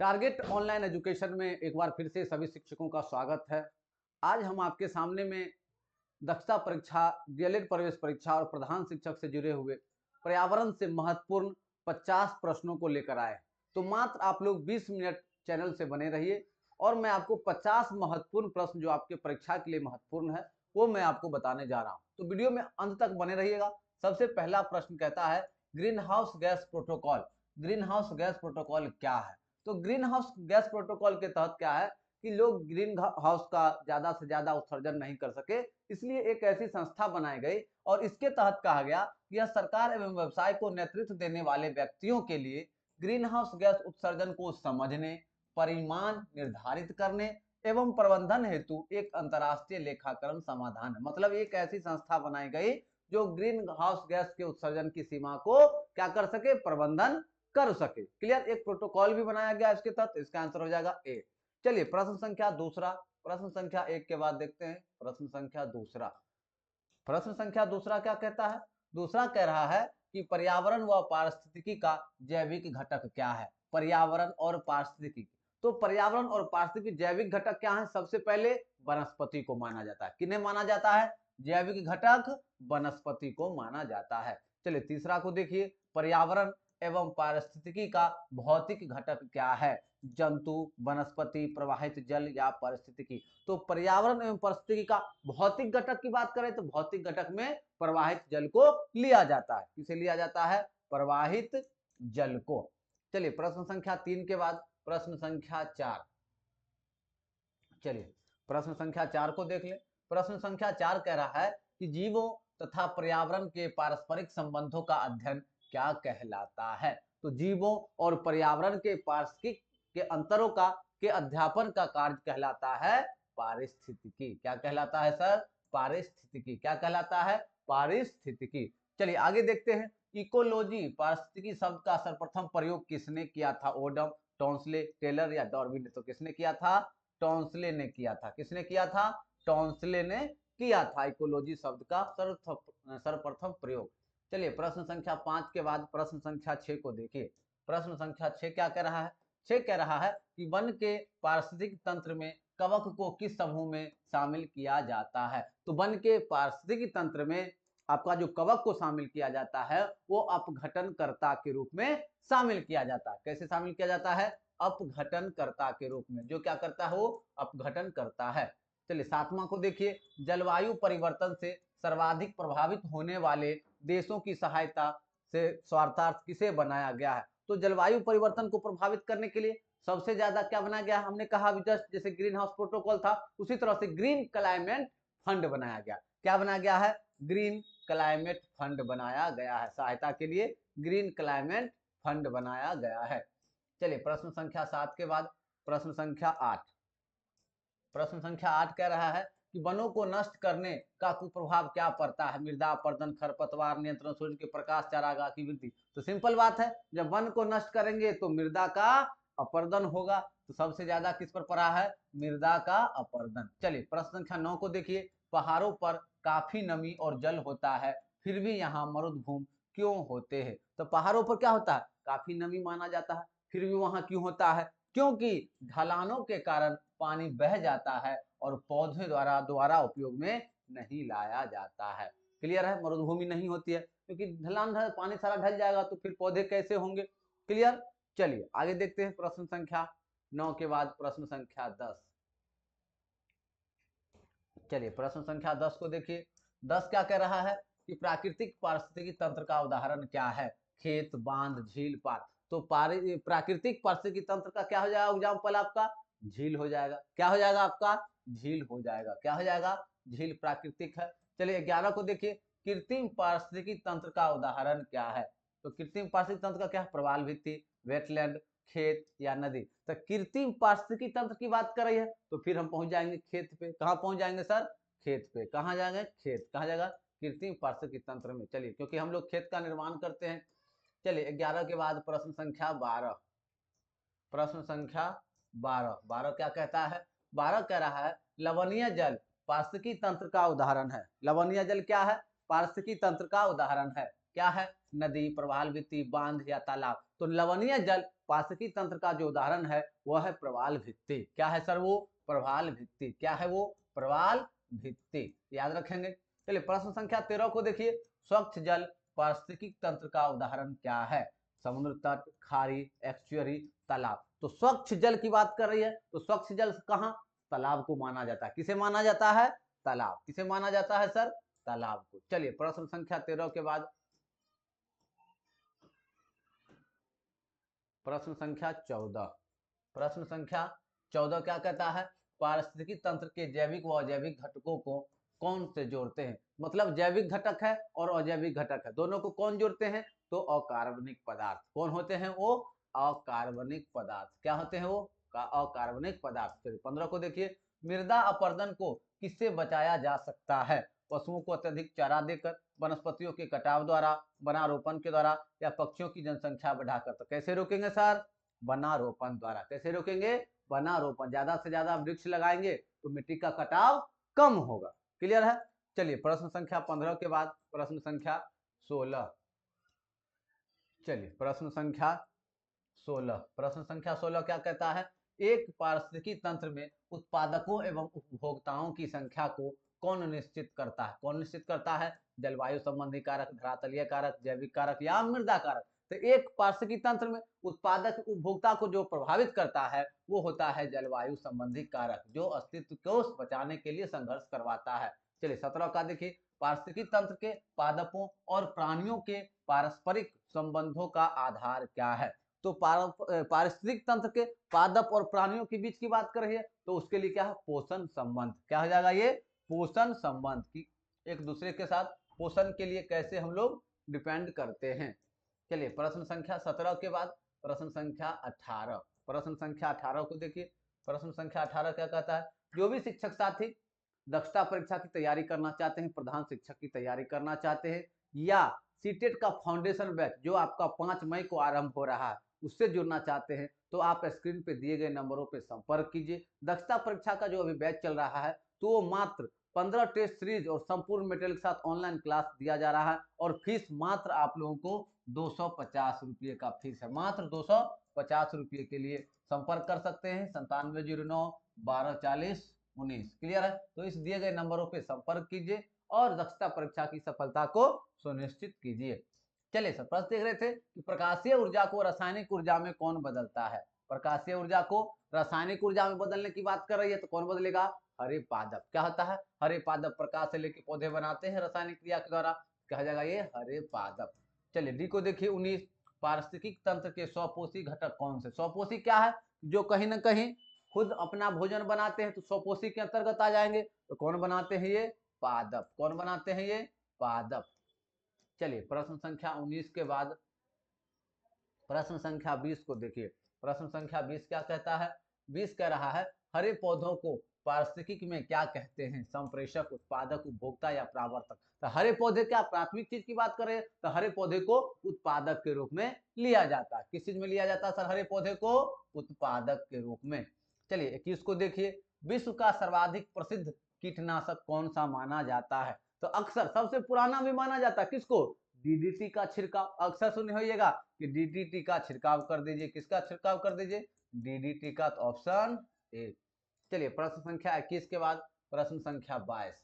Target online education में एक बार फिर से सभी शिक्षकों का स्वागत है। आज हम आपके सामने में दक्षता परीक्षा, डीएलएड प्रवेश परीक्षा और प्रधान शिक्षक से जुड़े हुए पर्यावरण से महत्वपूर्ण 50 प्रश्नों को लेकर आए। तो मात्र आप लोग 20 मिनट चैनल से बने रहिए और मैं आपको 50 महत्वपूर्ण प्रश्न जो आपके परीक्षा के लिए महत्वपूर्ण है वो मैं आपको बताने जा रहा हूँ। तो वीडियो में अंत तक बने रहिएगा। सबसे पहला प्रश्न कहता है green house gas protocol. Green house gas protocol क्या है? तो ग्रीन हाउस गैस प्रोटोकॉल के तहत क्या है कि लोग ग्रीन हाउस का ज्यादा से ज्यादा उत्सर्जन नहीं कर सके, इसलिए एक ऐसी संस्था बनाई गई और इसके तहत कहा गया कि यह सरकार एवं व्यवसाय को नेतृत्व देने वाले व्यक्तियों के लिए ग्रीन हाउस गैस उत्सर्जन को समझने, परिमाण निर्धारित करने एवं प्रबंधन हेतु एक अंतर्राष्ट्रीय लेखाकरण समाधान है। मतलब एक ऐसी संस्था बनाई गई जो ग्रीन हाउस गैस के उत्सर्जन की सीमा को क्या कर सके, प्रबंधन कर सके। क्लियर? एक प्रोटोकॉल भी बनाया गया इसके तहत। इसका आंसर हो जाएगा ए। चलिए प्रश्न संख्या दूसरा। प्रश्न संख्या एक के बाद देखते हैं प्रश्न संख्या दूसरा। प्रश्न संख्या दूसरा क्या कहता है? दूसरा कह रहा है कि पर्यावरण व पारिस्थितिकी का जैविक घटक क्या है? पर्यावरण और पारिस्थितिकी। तो पर्यावरण और पारिस्थितिकी जैविक घटक क्या है? सबसे पहले वनस्पति को माना जाता है। किन्हें माना जाता है? जैविक घटक वनस्पति को माना जाता है। चलिए तीसरा को देखिए, पर्यावरण एवं पारिस्थितिकी का भौतिक घटक क्या है? जंतु, वनस्पति, प्रवाहित जल या पारिस्थितिकी। तो पर्यावरण एवं पारिस्थितिकी का भौतिक घटक की बात करें तो भौतिक घटक में प्रवाहित जल को लिया जाता है। किसे लिया जाता है? प्रवाहित जल को। चलिए प्रश्न संख्या 3 के बाद प्रश्न संख्या 4। चलिए प्रश्न संख्या 4 को देख ले। प्रश्न संख्या 4 कह रहा है कि जीवों तथा पर्यावरण के पारस्परिक संबंधों का अध्ययन क्या कहलाता है? तो जीवों और पर्यावरण के पारस्परिक के अंतरों का के अध्यापन का कार्य कहलाता है पारिस्थितिकी। क्या कहलाता है सर? पारिस्थितिकी। क्या कहलाता है? पारिस्थितिकी। चलिए आगे देखते हैं। इकोलॉजी, पारिस्थितिकी शब्द का सर्वप्रथम प्रयोग किसने किया था? ओडम, टॉन्सले, टेलर या डार्विन ने? तो किसने किया था? टॉन्सले ने किया था। किसने किया था? टॉन्सले ने किया था इकोलॉजी शब्द का सर्वप्रथम प्रयोग। चलिए प्रश्न संख्या 5 के बाद प्रश्न संख्या 6 को देखिए। प्रश्न संख्या 6 क्या कह रहा है? 6 कह रहा है कि वन के पारिस्थितिक तंत्र में कवक को किस समूह में शामिल किया जाता है? तो वन के पारिस्थितिक तंत्र में आपका जो कवक को शामिल किया जाता है वो अपघटनकर्ता के रूप में शामिल किया जाता है। कैसे शामिल किया जाता है? अपघटनकर्ता के रूप में। जो क्या करता है? वो अपघटन करता है। चलिए 7वां को देखिए। जलवायु परिवर्तन से सर्वाधिक प्रभावित होने वाले देशों की सहायता से स्वार्थार्थ किसे बनाया गया है? तो जलवायु परिवर्तन को प्रभावित करने के लिए सबसे ज्यादा क्या बनाया गया? हमने कहा जस्ट जैसे ग्रीन हाउस प्रोटोकॉल था उसी तरह से ग्रीन क्लाइमेट फंड बनाया गया। क्या बनाया गया है? ग्रीन क्लाइमेट फंड बनाया गया है। सहायता के लिए ग्रीन क्लाइमेट फंड बनाया गया है। चलिए प्रश्न संख्या 7 के बाद प्रश्न संख्या 8। प्रश्न संख्या 8 कह रहा है कि वनों को नष्ट करने का कुप्रभाव क्या पड़ता है? मृदा अपरदन, खरपतवार नियंत्रण, सूर्य के प्रकाश, चारागाह की वृद्धि। तो सिंपल बात है, जब वन को नष्ट करेंगे तो मृदा का अपरदन होगा। तो सबसे ज्यादा किस पर पड़ा है? मृदा का अपरदन। चलिए प्रश्न संख्या 9 को देखिए। पहाड़ों पर काफी नमी और जल होता है, फिर भी यहाँ मरुभूमि क्यों होते हैं? तो पहाड़ों पर क्या होता है? काफी नमी माना जाता है, फिर भी वहां क्यों होता है? क्योंकि ढलानों के कारण पानी बह जाता है और पौधे द्वारा उपयोग में नहीं लाया जाता है। क्लियर है? मरुभूमि नहीं होती है क्योंकि ढलान पानी सारा ढल जाएगा तो फिर पौधे कैसे होंगे? क्लियर? चलिए आगे देखते हैं प्रश्न संख्या 9 के बाद प्रश्न संख्या 10। चलिए प्रश्न संख्या 10 को देखिए। 10 क्या कह रहा है कि प्राकृतिक पारिस्थितिकी तंत्र का उदाहरण क्या है? खेत, बांध, झील, पार्क। तो प्राकृतिक पारिस्थितिकी तंत्र का क्या हो जाएगा एग्जाम्पल आपका? झील हो जाएगा। क्या हो जाएगा आपका? झील हो जाएगा। क्या हो जाएगा? झील प्राकृतिक है। चलिए 11 को देखिए। कृत्रिम पारिस्थितिकी तंत्र का उदाहरण क्या है? तो कृत्रिम पारिस्थितिकी तंत्र का क्या? प्रवाल भित्ति, वेटलैंड, खेत या नदी। तो कृत्रिम पारिस्थितिकी तंत्र की बात कर रही है तो फिर हम पहुंच जाएंगे खेत पे। कहाँ पहुंच जाएंगे सर? खेत पे। कहाँ जाएंगे? खेत। कहाँ जाएगा? कृत्रिम पारिस्थितिकी तंत्र में। चलिए क्योंकि हम लोग खेत का निर्माण करते हैं। चलिए 11 के बाद प्रश्न संख्या 12। प्रश्न संख्या 12। 12 क्या कहता है? 12 कह रहा है लवणीय जल पारिस्थितिकी तंत्र का उदाहरण है। लवणीय जल क्या है? पारिस्थितिकी तंत्र का उदाहरण है। क्या है? नदी, प्रवाल भित्ति, बांध या तालाब। तो लवणीय जल पारिस्थितिकी तंत्र का जो उदाहरण है वह है प्रवाल भित्ति। क्या है सर? वो प्रवाल भित्ति। क्या है वो? प्रवाल भित्ति। याद रखेंगे। चलिए प्रश्न संख्या 13 को देखिए। स्वच्छ जल पारिस्थितिकी तंत्र का उदाहरण क्या है? समुद्र तट, खाड़ी, एस्चुअरी, तालाब। तो स्वच्छ जल की बात कर रही है, तो स्वच्छ जल कहाँ? तालाब को माना जाता है। किसे माना जाता है? तालाब। किसे माना जाता है सर? तालाब को। चलिए प्रश्न संख्या 13 के बाद प्रश्न संख्या 14। प्रश्न संख्या 14 क्या कहता है? पारिस्थितिकी तंत्र के जैविक व अजैविक घटकों को कौन से जोड़ते हैं? मतलब जैविक घटक है और अजैविक घटक है, दोनों को कौन जोड़ते हैं? तो अकार्बनिक पदार्थ। कौन होते हैं वो? अकार्बनिक पदार्थ। क्या होते हैं वो? अकार्बनिक पदार्थ। चलिए 15 को देखिए। मृदा अपरदन को किससे बचाया जा सकता है? पशुओं को अत्यधिक चारा देकर, वनस्पतियों के कटाव द्वारा, वनारोपण के द्वारा, या पक्षियों की जनसंख्या बढ़ाकर। तो कैसे रोकेंगे सर? वनारोपण द्वारा। कैसे रोकेंगे? वनारोपण। ज्यादा से ज्यादा वृक्ष लगाएंगे तो मिट्टी का कटाव कम होगा। क्लियर है? चलिए प्रश्न संख्या 15 के बाद प्रश्न संख्या 16। चलिए प्रश्न संख्या 16। प्रश्न संख्या 16 क्या कहता है? एक पारिस्थितिकी तंत्र में उत्पादकों एवं उपभोक्ताओं की संख्या को कौन निश्चित करता है? कौन निश्चित करता है? जलवायु संबंधी कारक, धरातलीय कारक, जैविक कारक या मृदा कारक। तो एक पारिस्थितिकी तंत्र में उत्पादक उपभोक्ता को जो प्रभावित करता है वो होता है जलवायु संबंधी कारक, जो अस्तित्व को बचाने के लिए संघर्ष करवाता है। चलिए 17 का देखिए। पारिस्थितिकी तंत्र के पादपों और प्राणियों के पारस्परिक संबंधों का आधार क्या है? तो पारिस्थितिक तंत्र के पादप और प्राणियों के बीच की बात कर रही है, तो उसके लिए क्या है? पोषण संबंध। क्या हो जाएगा ये? पोषण संबंध की एक दूसरे के साथ पोषण के लिए कैसे हम लोग डिपेंड करते हैं। चलिए प्रश्न संख्या 17 के बाद प्रश्न संख्या 18। प्रश्न संख्या 18 को देखिए। प्रश्न संख्या 18 क्या कहता है? जो भी शिक्षक साथी दक्षता परीक्षा की तैयारी करना चाहते हैं, प्रधान शिक्षक की तैयारी करना चाहते हैं, या सीटेट का फाउंडेशन बैच जो आपका 5 मई को आरंभ हो रहा है उससे जुड़ना चाहते हैं, तो आप स्क्रीन पे दिए गए नंबरों पे संपर्क कीजिए। दक्षता परीक्षा का जो अभी बैच चल रहा है तो वो मात्र 15 टेस्ट सीरीज और संपूर्ण मटेरियल के साथ ऑनलाइन क्लास दिया जा रहा है, और फीस मात्र आप लोगों को 250 रुपये का फीस है। मात्र 250 रुपये के लिए संपर्क कर सकते हैं 9709 12 40 19। क्लियर है? तो इस दिए गए नंबरों पे संपर्क कीजिए और दक्षता परीक्षा की सफलता को सुनिश्चित कीजिए। चलिए सर प्रश्न देख रहे थे कि प्रकाशीय ऊर्जा को रासायनिक ऊर्जा में कौन बदलता है? प्रकाशीय ऊर्जा को रासायनिक ऊर्जा में बदलने की बात कर रही है, तो कौन बदलेगा? हरे पादप। क्या होता है? हरे पादप प्रकाश से लेकर पौधे बनाते हैं रासायनिक क्रिया के द्वारा। कहा जाएगा ये हरे पादप। चलिए डी को देखिए 19। पारिस्थितिक तंत्र के स्वपोषी घटक कौन से? स्वपोषी क्या है? जो कहीं ना कहीं खुद अपना भोजन बनाते हैं, तो स्वपोषी के अंतर्गत आ जाएंगे। तो कौन बनाते हैं? ये पादप। कौन बनाते हैं? ये पादप। चलिए प्रश्न संख्या 19 के बाद प्रश्न संख्या 20 को देखिए। प्रश्न संख्या 20 क्या कहता है? 20 कह रहा है हरे पौधों को पारिस्थितिकी में क्या कहते हैं? संप्रेषक, उत्पादक, उपभोक्ता या प्रावर्तक। तो हरे पौधे क्या प्राथमिक चीज की बात करें तो हरे पौधे को उत्पादक के रूप में लिया जाता है। किस चीज में लिया जाता है सर? हरे पौधे को उत्पादक के रूप में। चलिए 21 को देखिए। विश्व का सर्वाधिक प्रसिद्ध कीटनाशक कौन सा माना जाता है? तो अक्सर सबसे पुराना भी माना जाता है किसको? डीडीटी का छिड़काव। अक्सर सुने होइएगा कि डीडीटी का छिड़काव कर दीजिए। किसका छिड़काव कर दीजिए? डीडीटी का। तो ऑप्शन ए। चलिए प्रश्न संख्या 21 के बाद प्रश्न संख्या 22।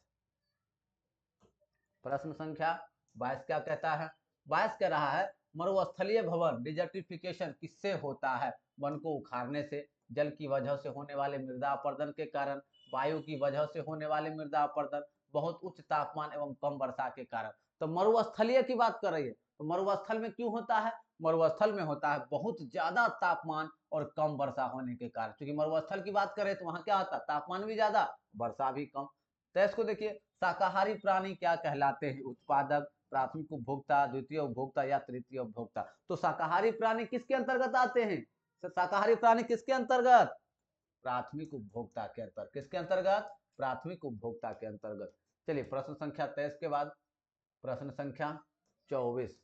प्रश्न संख्या 22 क्या कहता है? 22 कह रहा है मरुस्थलीय भवन डिजर्टिफिकेशन किससे होता है? वन को उखाड़ने से, जल की वजह से होने वाले मृदा अपरदन के कारण, वायु की वजह से होने वाले मृदा अपरदन, बहुत उच्च तापमान एवं कम वर्षा के कारण। तो मरुस्थलीय की बात कर रही है, तो मरुस्थल में क्यों होता है? मरुस्थल में होता है बहुत ज्यादा तापमान और कम वर्षा होने के कारण। क्योंकि मरुस्थल की बात करें तो वहां क्या होता है? तापमान भी ज्यादा, वर्षा भी कम। तो इसको देखिए शाकाहारी प्राणी क्या कहलाते हैं? उत्पादक, प्राथमिक उपभोक्ता, द्वितीय उपभोक्ता या तृतीय उपभोक्ता। तो शाकाहारी प्राणी किसके अंतर्गत आते हैं? शाकाहारी प्राणी किसके अंतर्गत? प्राथमिक उपभोक्ता के अंतर्गत। किसके अंतर्गत? प्राथमिक उपभोक्ता के अंतर्गत। चलिए प्रश्न संख्या 23 के बाद प्रश्न संख्या 24।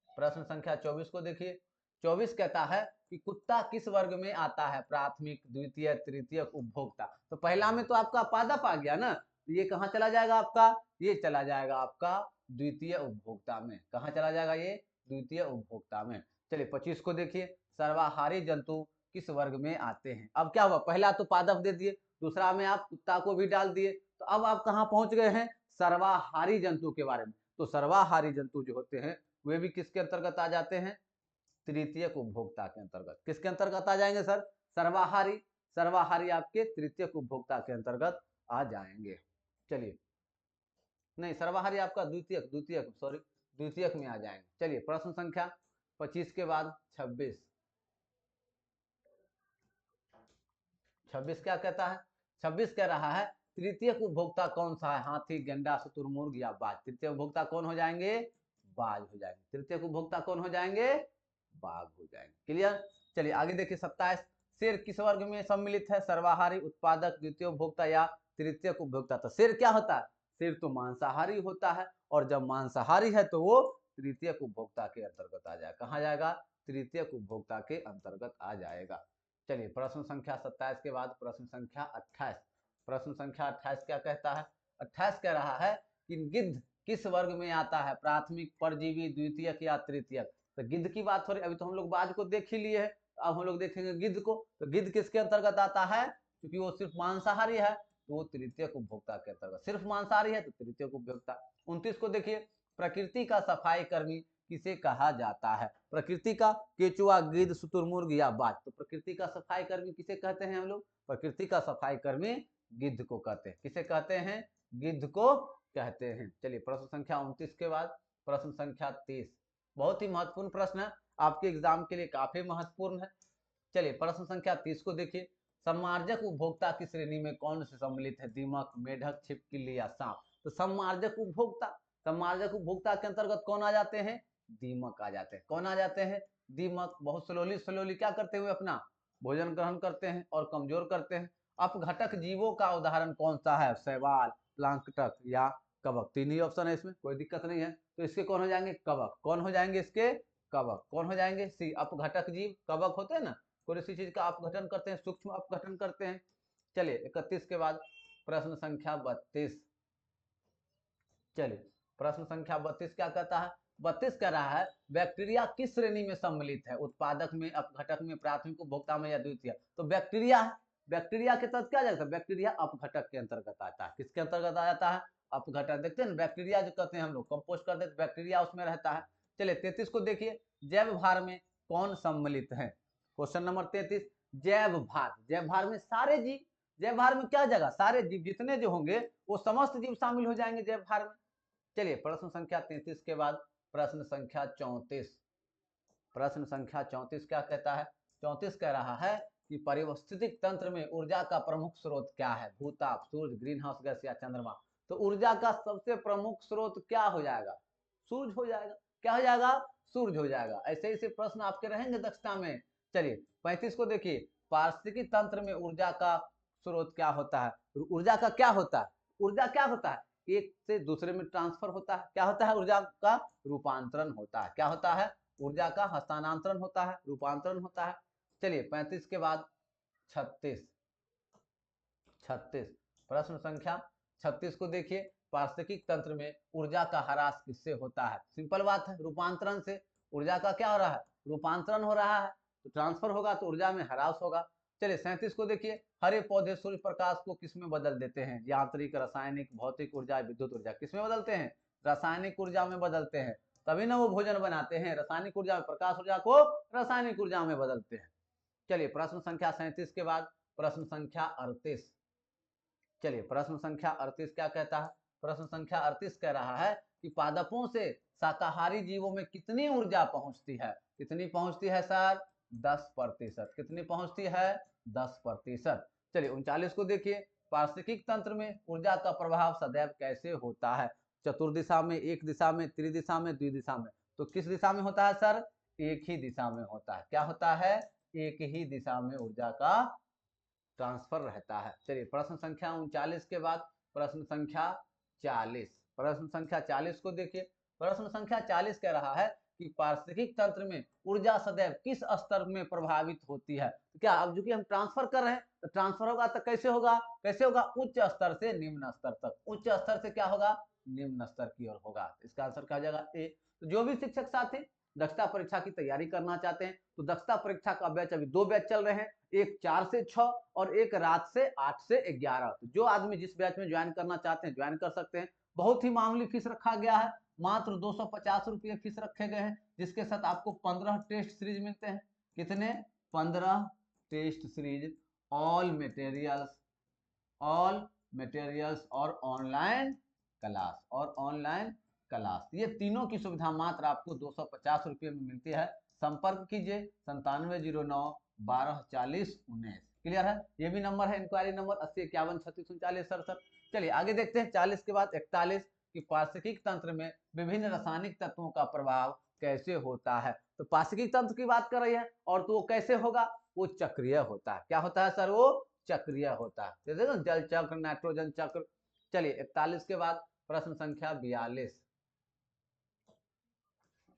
प्रश्न संख्या 24 को देखिए। 24 कहता है कि कुत्ता किस वर्ग में आता है? प्राथमिक, द्वितीय, तृतीय उपभोक्ता। तो पहला में तो आपका पादप आ गया ना, तो ये कहाँ चला जाएगा आपका? ये चला जाएगा आपका द्वितीय उपभोक्ता में। कहाँ चला जाएगा ये? द्वितीय उपभोक्ता में। चलिए 25 को देखिए, सर्वाहारी जंतु किस वर्ग में आते हैं। अब क्या हुआ, पहला तो पादप दे दिए, दूसरा में आप कुत्ता को भी डाल दिए, तो अब आप कहाँ पहुंच गए हैं, सर्वाहारी जंतु के बारे में। तो सर्वाहारी जंतु जो होते हैं वे भी किसके अंतर्गत आ जाते हैं, तृतीयक उपभोक्ता के अंतर्गत। किसके अंतर्गत आ जाएंगे सर, सर्वाहारी। सर्वाहारी आपके तृतीयक उपभोक्ता के अंतर्गत आ जाएंगे। चलिए, नहीं सर्वाहारी आपका द्वितीयक, द्वितीयक सॉरी द्वितीयक में आ जाएंगे। चलिए प्रश्न संख्या 25 के बाद 26। 26 क्या कहता है, 26 कह रहा है तृतीयक उपभोक्ता कौन सा है, हाथी, गेंडा, शुतुरमुर्ग या बाज। तृतीय उपभोक्ता कौन हो जाएंगे, बाज हो जाएंगे। तृतीय उपभोक्ता कौन हो जाएंगे, बाघ हो जाएंगे। क्लियर। चलिए आगे देखिए 27, शेर किस वर्ग में सम्मिलित है, सर्वाहारी, उत्पादक, द्वितीय उपभोक्ता या तृतीय उपभोक्ता। तो शेर क्या होता है, शेर तो मांसाहारी होता है, और जब मांसाहारी है तो वो तृतीय उपभोक्ता के अंतर्गत आ जाएगा। कहाँ जाएगा, तृतीय उपभोक्ता के अंतर्गत आ जाएगा। चलिए प्रश्न संख्या 27 के बाद प्रश्न संख्या 28। प्रश्न संख्या 28 क्या कहता है, 28 कह रहा है कि गिद्ध किस वर्ग में आता है, प्राथमिक, परजीवी, द्वितीयक या तृतीयक। तो गिद्ध की बात हो रही, अभी तो हम लोग बाज को देख ही लिए है, अब हम लोग देखेंगे गिद्ध को। तो गिद्ध किसके अंतर्गत आता है, क्योंकि वो सिर्फ मांसाहारी है तो वो तृतीयक उपभोक्ता के अंतर्गत, सिर्फ मांसाहारी है तो तृतीयक उपभोक्ता। 29 को देखिए, प्रकृति का सफाई कर्मी किसे कहा जाता है, प्रकृति का, केचुआ, गिद्ध, शुतुरमुर्ग या बाज। तो प्रकृति का सफाई कर्मी किसे कहते हैं हम लोग, प्रकृति का सफाई कर्मी गिद्ध को कहते हैं। किसे कहते हैं, गिद्ध को कहते हैं। चलिए प्रश्न संख्या 29 के बाद प्रश्न संख्या 30, बहुत ही महत्वपूर्ण प्रश्न है, आपके एग्जाम के लिए काफी महत्वपूर्ण है। चलिए प्रश्न संख्या 30 को देखिए, सम्मार्जक उपभोक्ता की श्रेणी में कौन से सम्मिलित है, दीमक, मेढक, छिपकली या सांप। तो सम्मार्जक उपभोक्ता, सम्मार्जक उपभोक्ता के अंतर्गत कौन आ जाते हैं, दीमक आ जाते हैं। कौन आ जाते हैं, दीमक। बहुत स्लोली स्लोली क्या करते हुए अपना भोजन ग्रहण करते हैं और कमजोर करते हैं। अपघटक जीवों का उदाहरण कौन सा है, शैवाल, प्लांकटन या कवक। तीन ही ऑप्शन है इसमें, कोई दिक्कत नहीं है। तो इसके कौन हो जाएंगे, कवक। कौन हो जाएंगे इसके, कवक। कौन हो जाएंगे, सी। अपघटक जीव कवक होते हैं ना, कोई सी चीज का अपघटन करते हैं, सूक्ष्म अपघटन करते हैं। चलिए 31 के बाद प्रश्न संख्या 32। चलिए प्रश्न संख्या 32 क्या कहता है, 32 कह रहा है बैक्टीरिया किस श्रेणी में सम्मिलित है, उत्पादक में, अपघटक में, प्राथमिक उपभोक्ता में या द्वितीय। तो बैक्टीरिया है, बैक्टीरिया के तहत क्या जाता है, बैक्टीरिया अपघटक के अंतर्गत आता है। किसके अंतर्गत आ जाता है, अपघटक। देखते हैं बैक्टीरिया जो कहते हैं हम लोग, कंपोस्ट करते हैं बैक्टीरिया उसमें रहता है। चलिए 33 को देखिए, जैव भार में कौन सम्मिलित है। क्वेश्चन नंबर 33, जैव भार। जैव भार में सारे जीव, जैव भार में क्या जगह, सारे जीव जितने जो होंगे वो समस्त जीव शामिल हो जाएंगे जैव भार में। चलिए प्रश्न संख्या 33 के बाद प्रश्न संख्या 34। प्रश्न संख्या 34 क्या कहता है, 34 कह रहा है कि पारिस्थितिक तंत्र में ऊर्जा का प्रमुख स्रोत क्या है, भूताप, सूर्य, ग्रीन हाउस गैस या चंद्रमा। तो ऊर्जा का सबसे प्रमुख स्रोत क्या हो जाएगा, सूर्य हो जाएगा। क्या हो जाएगा, सूर्य हो जाएगा। ऐसे ऐसे प्रश्न आपके रहेंगे दक्षता में। चलिए 35 को देखिए, पारिस्थितिक तंत्र में ऊर्जा का स्रोत क्या होता है, ऊर्जा का क्या होता है, ऊर्जा क्या होता है, एक से दूसरे में ट्रांसफर होता है। क्या होता है, ऊर्जा का रूपांतरण होता है। क्या होता है, ऊर्जा का हस्तांतरण होता है, रूपांतरण होता है। चलिए 35 के बाद 36। 36 प्रश्न संख्या 36 को देखिए, पारिस्थितिक तंत्र में ऊर्जा का ह्रास किससे होता है। सिंपल बात है, रूपांतरण से। ऊर्जा का क्या हो रहा है, रूपांतरण हो रहा है, तो ट्रांसफर होगा तो ऊर्जा में ह्रास होगा। चलिए 37 को देखिए, हरे पौधे सूर्य प्रकाश को किसमें बदल देते हैं, यांत्रिक, रासायनिक, भौतिक ऊर्जा, विद्युत ऊर्जा। किसमें बदलते हैं, रासायनिक ऊर्जा में बदलते हैं, तभी ना वो भोजन बनाते हैं। रासायनिक ऊर्जा में, प्रकाश ऊर्जा को रासायनिक ऊर्जा में बदलते हैं। चलिए प्रश्न संख्या 37 के बाद प्रश्न संख्या 38। चलिए प्रश्न संख्या 38 क्या कहता है, प्रश्न संख्या 38 कह रहा है कि पादपों से शाकाहारी जीवों में कितनी ऊर्जा पहुंचती है। कितनी पहुंचती है सर, 10%। कितनी पहुंचती है, 10%। चलिए 39 को देखिए, पारिस्थितिक तंत्र में ऊर्जा का प्रभाव सदैव कैसे होता है, चतुर्दिशा में, एक दिशा में, त्रिदिशा में, द्विदिशा में। तो किस दिशा में होता है सर, एक ही दिशा में होता है। क्या होता है, एक ही दिशा में ऊर्जा का ट्रांसफर रहता है। चलिए प्रश्न संख्या 39 के बाद प्रश्न संख्या 40। प्रश्न संख्या 40 को देखिए, प्रश्न संख्या 40 कह रहा है कि पारिस्थितिक तंत्र में ऊर्जा सदैव किस स्तर में प्रभावित होती है। तो क्या, अब जो हम ट्रांसफर कर रहे हैं तो ट्रांसफर होगा तो कैसे होगा, कैसे होगा, उच्च स्तर से निम्न स्तर तक। उच्च स्तर से क्या होगा, निम्न स्तर की ओर होगा। इसका आंसर क्या हो जाएगा, ए। तो जो भी शिक्षक साथी दक्षता परीक्षा की तैयारी करना चाहते हैं तो दक्षता परीक्षा का बैच अभी 2 बैच चल रहे हैं, एक 4 से 6 और एक रात से 8 से 11। तो जो आदमी जिस बैच में ज्वाइन करना चाहते हैं ज्वाइन कर सकते हैं। बहुत ही मामूली फीस रखा गया है, मात्र 250 रुपये फीस रखे गए हैं, जिसके साथ आपको 15 टेस्ट सीरीज मिलते हैं। कितने? 15 टेस्ट सीरीज, ऑल मटेरियल्स और ऑनलाइन क्लास। ये तीनों की सुविधा मात्र आपको 250 रुपये में मिलती है। संपर्क कीजिए 9709124019। क्लियर है? ये भी नंबर है, इंक्वायरी नंबर 8051363967। चलिए आगे देखते हैं। 40 के बाद 41 कि पार्श्विक तंत्र में विभिन्न रासायनिक तत्वों का प्रभाव कैसे होता है। तो पार्श्विक तंत्र की बात कर रही है, और तो वो कैसे होगा? वो चक्रीय होता है। क्या होता है सर? वो चक्रीय होता है, जैसे जल चक्र, नाइट्रोजन चक्र। चलिए 41 के बाद प्रश्न संख्या 42।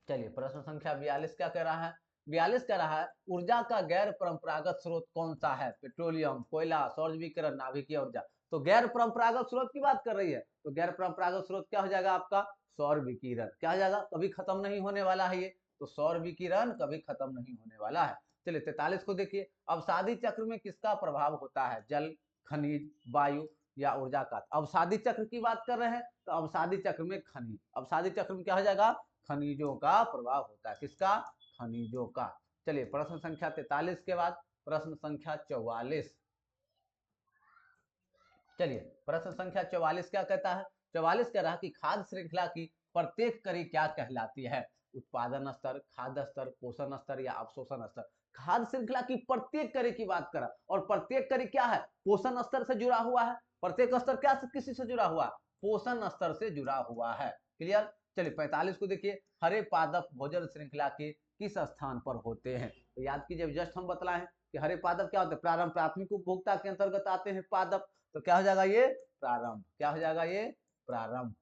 चलिए प्रश्न संख्या 42 क्या कह रहा है? 42 कह रहा है ऊर्जा का गैर परंपरागत स्रोत कौन सा है? पेट्रोलियम, कोयला, सौर विकिरण, नाभिकीय ऊर्जा। तो गैर परंपरागत स्रोत की बात कर रही है, तो गैर परंपरागत स्रोत क्या हो जाएगा आपका? सौर विकिरण। क्या हो जाएगा? कभी खत्म नहीं होने वाला है ये, तो सौर विकिरण कभी खत्म नहीं होने वाला है। चलिए 43 को देखिए, अवसादी चक्र में किसका प्रभाव होता है? जल, खनिज, वायु या ऊर्जा का। अवसादी चक्र की बात कर रहे हैं तो अवसादी चक्र में खनिज, अवसादी चक्र में क्या हो जाएगा? खनिजों का प्रभाव होता है। किसका? खनिजों का। चलिए प्रश्न संख्या 43 के बाद प्रश्न संख्या 44। चलिए प्रश्न संख्या 44 क्या कहता है? 44 कह रहा है कि खाद्य श्रृंखला की प्रत्येक कड़ी क्या कहलाती है? उत्पादन स्तर, खाद्य स्तर, पोषण स्तर या अवशोषण स्तर। खाद्य श्रृंखला की प्रत्येक कड़ी की बात करा, और प्रत्येक कड़ी क्या है? पोषण स्तर से जुड़ा हुआ है। प्रत्येक स्तर क्या किसी से जुड़ा हुआ? पोषण स्तर से जुड़ा हुआ है। क्लियर? चलिए 45 को देखिए, हरे पादप भोजन श्रृंखला के किस स्थान पर होते हैं? तो याद कीजिए, जस्ट हम बतलाए हैं कि हरे पादप क्या होते हैं? प्रारंभ प्राथमिक उपभोक्ता के अंतर्गत आते हैं पादप। तो क्या हो जाएगा ये? प्रारंभ। क्या हो जाएगा ये? प्रारंभ।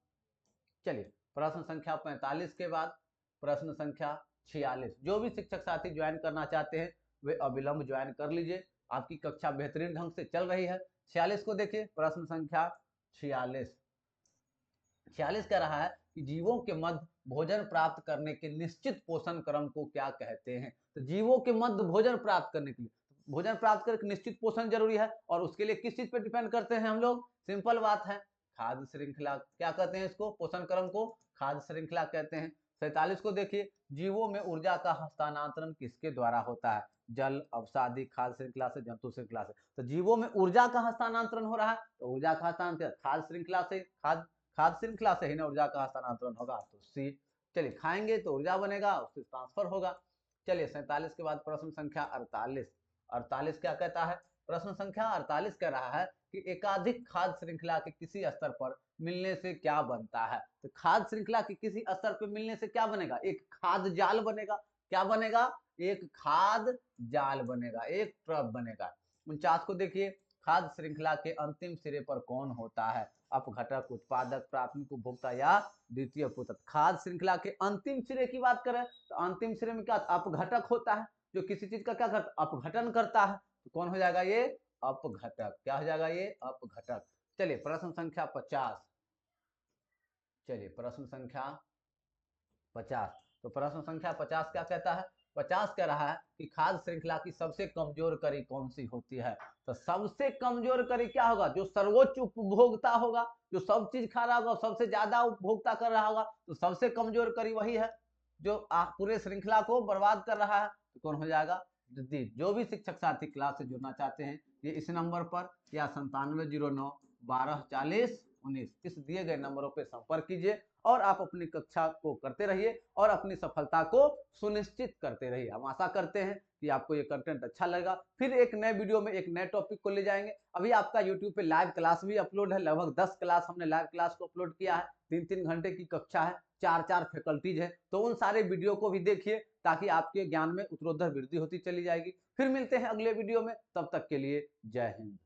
चलिए प्रश्न संख्या 45 के बाद प्रश्न संख्या 46। जो भी शिक्षक साथी ज्वाइन करना चाहते हैं वे अविलंब ज्वाइन कर लीजिए, आपकी कक्षा बेहतरीन ढंग से चल रही है। 46 को देखिए, प्रश्न संख्या 46। 46 कह रहा है कि जीवों के मध्य भोजन प्राप्त करने के निश्चित पोषण क्रम को क्या कहते हैं? तो जीवों के मध्य भोजन प्राप्त करने के लिए, भोजन प्राप्त करके निश्चित पोषण जरूरी है, और उसके लिए किस चीज पे डिपेंड करते हैं हम लोग? सिंपल बात है, खाद्य श्रृंखला। क्या कहते हैं इसको? पोषण क्रम को खाद्य श्रृंखला कहते हैं। 47 को देखिए, जीवों में ऊर्जा का हस्तांतरण किसके द्वारा होता है? जल, अवसादी, खाद्य श्रृंखला से, जंतु श्रृंखला से। तो जीवों में ऊर्जा का हस्तांतरण हो रहा है, तो ऊर्जा का हस्तांतरण खाद्य श्रृंखला से, खाद्य श्रृंखला से ही ना ऊर्जा का हस्तांतरण होगा, तो सी। चलिए खाएंगे तो ऊर्जा बनेगा, उससे ट्रांसफर होगा। चलिए 47 के बाद प्रश्न संख्या 48। 48 क्या कहता है? प्रश्न संख्या 48 कह रहा है कि एकाधिक खाद्य श्रृंखला के किसी स्तर पर मिलने से क्या बनता है? तो खाद्य श्रृंखला के किसी स्तर पर मिलने से क्या बनेगा? एक खाद्य जाल बनेगा। क्या बनेगा? एक खाद्य जाल बनेगा, एक ट्रब बनेगा। 49 को देखिए, खाद्य श्रृंखला के अंतिम सिरे पर कौन होता है? अपघटक, उत्पादक, प्राथमिक उपभोक्ता या द्वितीय उपभोक्ता। खाद्य श्रृंखला के अंतिम सिरे की बात करें तो अंतिम सिरे में क्या? अपघटक होता है, जो किसी चीज का क्या करता? अपघटन करता है। तो कौन हो जाएगा ये? अपघटक। क्या हो जाएगा ये? अपघटक। चलिए प्रश्न संख्या 50। चलिए प्रश्न संख्या 50। तो प्रश्न संख्या 50 क्या कहता है? 50 कह रहा है कि खाद्य श्रृंखला की सबसे कमजोर कड़ी कौन सी होती है? तो सबसे कमजोर कड़ी क्या होगा? जो सर्वोच्च उपभोक्ता होगा, जो सब चीज खा रहा होगा, सबसे ज्यादा उपभोक्ता कर रहा होगा, तो सबसे कमजोर कड़ी वही है जो पूरे श्रृंखला को बर्बाद कर रहा है। तो कौन हो जाएगा? जो भी शिक्षक साथी क्लास से जुड़ना चाहते हैं, ये इस नंबर पर या 9709124019 इस दिए गए नंबरों पर संपर्क कीजिए, और आप अपनी कक्षा को करते रहिए और अपनी सफलता को सुनिश्चित करते रहिए। हम आशा करते हैं कि आपको ये कंटेंट अच्छा लगेगा। फिर एक नए वीडियो में एक नए टॉपिक को ले जाएंगे। अभी आपका यूट्यूब पे लाइव क्लास भी अपलोड है, लगभग 10 क्लास हमने लाइव क्लास को अपलोड किया है। 3-3 घंटे की कक्षा है, 4-4 फैकल्टीज है, तो उन सारे वीडियो को भी देखिए, ताकि आपके ज्ञान में उत्तरोत्तर वृद्धि होती चली जाएगी। फिर मिलते हैं अगले वीडियो में, तब तक के लिए जय हिंद।